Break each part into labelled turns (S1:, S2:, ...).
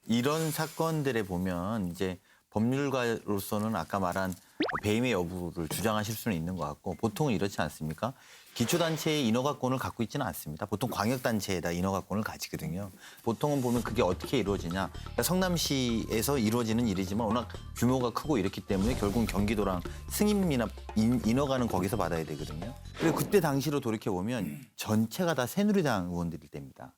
S1: 이런 사건들에 보면 이제 법률가로서는 아까 말한 배임의 여부를 주장하실 수는 있는 것 같고 보통은 이렇지 않습니까? 기초단체의 인허가권을 갖고 있지는 않습니다. 보통 광역단체에다 인허가권을 가지거든요. 보통은 보면 그게 어떻게 이루어지냐. 그러니까 성남시에서 이루어지는 일이지만 워낙 규모가 크고 이렇기 때문에 결국은 경기도랑 승인이나 인허가는 거기서 받아야 되거든요. 그리고 그때 당시로 돌이켜보면 전체가 다 새누리당 의원들일 때입니다.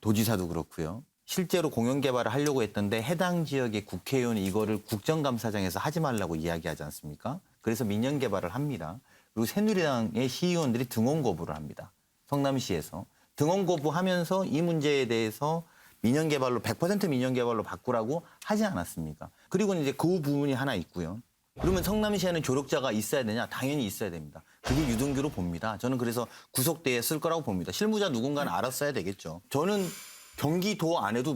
S1: 도지사도 그렇고요. 실제로 공영 개발을 하려고 했던데 해당 지역의 국회의원이 이거를 국정감사장에서 하지 말라고 이야기하지 않습니까? 그래서 민영 개발을 합니다. 그리고 새누리당의 시의원들이 등원 거부를 합니다. 성남시에서. 등원 거부하면서 이 문제에 대해서 민영 개발로 100% 민영 개발로 바꾸라고 하지 않았습니까? 그리고 이제 그 부분이 하나 있고요. 그러면 성남시에는 조력자가 있어야 되냐? 당연히 있어야 됩니다. 그게 유동규로 봅니다. 저는 그래서 구속대에 거라고 봅니다. 실무자 누군가는 알았어야 되겠죠. 저는 경기도 안에도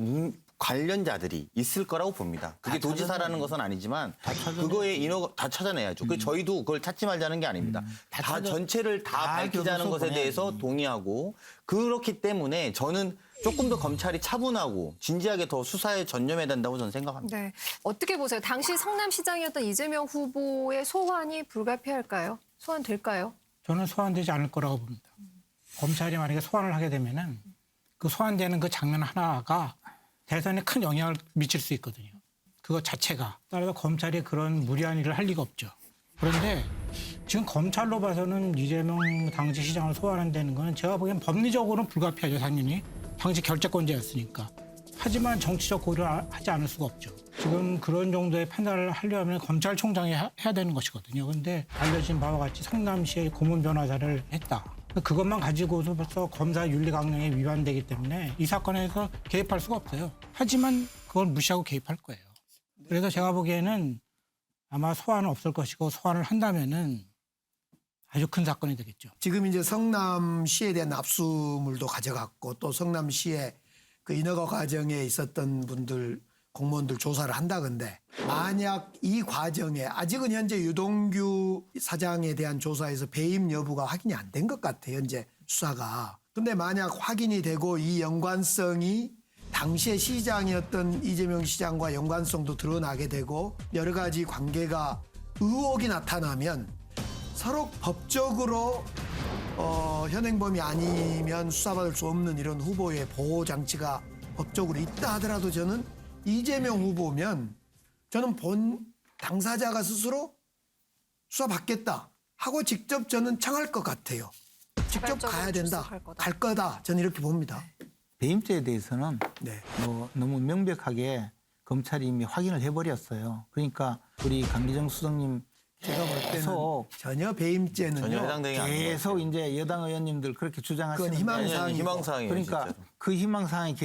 S1: 관련자들이 있을 거라고 봅니다. 그게 도지사라는 것은 아니지만 그거에 인허가 다 찾아내야죠. 그래서 저희도 그걸 찾지 말자는 게 아닙니다. 다 전체를 다 밝히자는 것에 대해서 동의하고 그렇기 때문에 저는 조금 더 검찰이 차분하고 진지하게 더 수사에 전념해야 된다고 저는 생각합니다.
S2: 네. 어떻게 보세요? 당시 성남시장이었던 이재명 후보의 소환이 불가피할까요? 소환될까요?
S3: 저는 소환되지 않을 거라고 봅니다. 검찰이 만약에 소환을 하게 되면은 그 소환되는 그 장면 하나가 대선에 큰 영향을 미칠 수 있거든요. 그거 자체가. 따라서 검찰이 그런 무리한 일을 할 리가 없죠. 그런데 지금 검찰로 봐서는 이재명 당시 시장을 소환한다는 거는 제가 보기엔 법리적으로는 불가피하죠, 당연히. 당시 결재권자였으니까. 하지만 정치적 고려를 하지 않을 수가 없죠. 지금 그런 정도의 판단을 하려면 검찰총장이 해야 되는 것이거든요. 그런데 알려진 바와 같이 성남시의 고문 변호사를 했다. 그것만 가지고도 벌써 검사 윤리 강령에 위반되기 때문에 이 사건에서 개입할 수가 없어요. 하지만 그걸 무시하고 개입할 거예요. 그래서 제가 보기에는 아마 소환은 없을 것이고 소환을 한다면은 아주 큰 사건이 되겠죠.
S4: 지금 이제 성남시에 대한 압수물도 가져갔고 또 성남시의 그 인허가 과정에 있었던 분들 공무원들 조사를 한다건데 만약 이 과정에 아직은 현재 유동규 사장에 대한 조사에서 배임 여부가 확인이 안 된 것 같아요. 현재 수사가. 근데 만약 확인이 되고 이 연관성이 당시에 시장이었던 이재명 시장과 연관성도 드러나게 되고 여러 가지 관계가 의혹이 나타나면 서로 법적으로 현행범이 아니면 수사받을 수 없는 이런 후보의 보호 장치가 법적으로 있다 하더라도 저는 이재명 후보면 저는 본 당사자가 스스로 수사받겠다 하고 직접 저는 청할 것 같아요. 직접 가야 된다. 갈 거다. 저는 이렇게 봅니다.
S5: 배임죄에 대해서는
S4: 네.
S5: 너무 명백하게 검찰이 이미 확인을 해버렸어요. 그러니까 우리 강기정 수석님
S4: 제가 볼 때는
S5: 계속
S4: 전혀 배임죄는요.
S1: 전혀 해당되지 않는
S5: 계속 이제 여당 의원님들 그렇게 주장하시는데
S4: 그건 희망사항이고.
S1: 희망사항이에요.
S5: 그러니까
S1: 진짜로.
S5: 그 희망사항이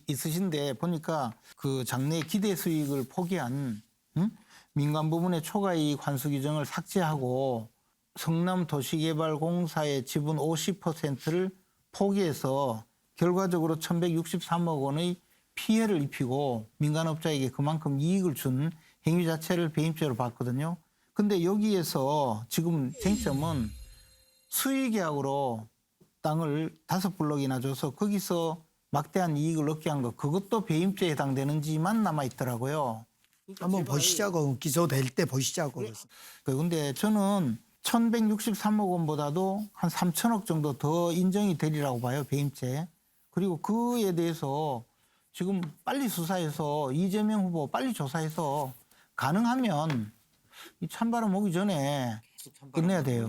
S5: 있으신데 보니까 그 장래 기대 수익을 포기한 민간 부문의 초과이익 환수 규정을 삭제하고 성남도시개발공사의 지분 50%를 포기해서 결과적으로 1,163억 원의 피해를 입히고 민간업자에게 그만큼 이익을 준 행위 자체를 배임죄로 봤거든요. 근데 여기에서 지금 쟁점은 수의계약으로 땅을 5블럭이나 줘서 거기서 막대한 이익을 얻게 한 거 그것도 배임죄에 해당되는지만 남아있더라고요.
S4: 한번 보시자고. 기소될 때 보시자고.
S5: 근데 저는 1,163억 원보다도 한 3천억 정도 더 인정이 되리라고 봐요, 배임죄. 그리고 그에 대해서 지금 빨리 수사해서 이재명 후보 빨리 조사해서 가능하면 이 찬바람 오기 전에 끝내야 돼요.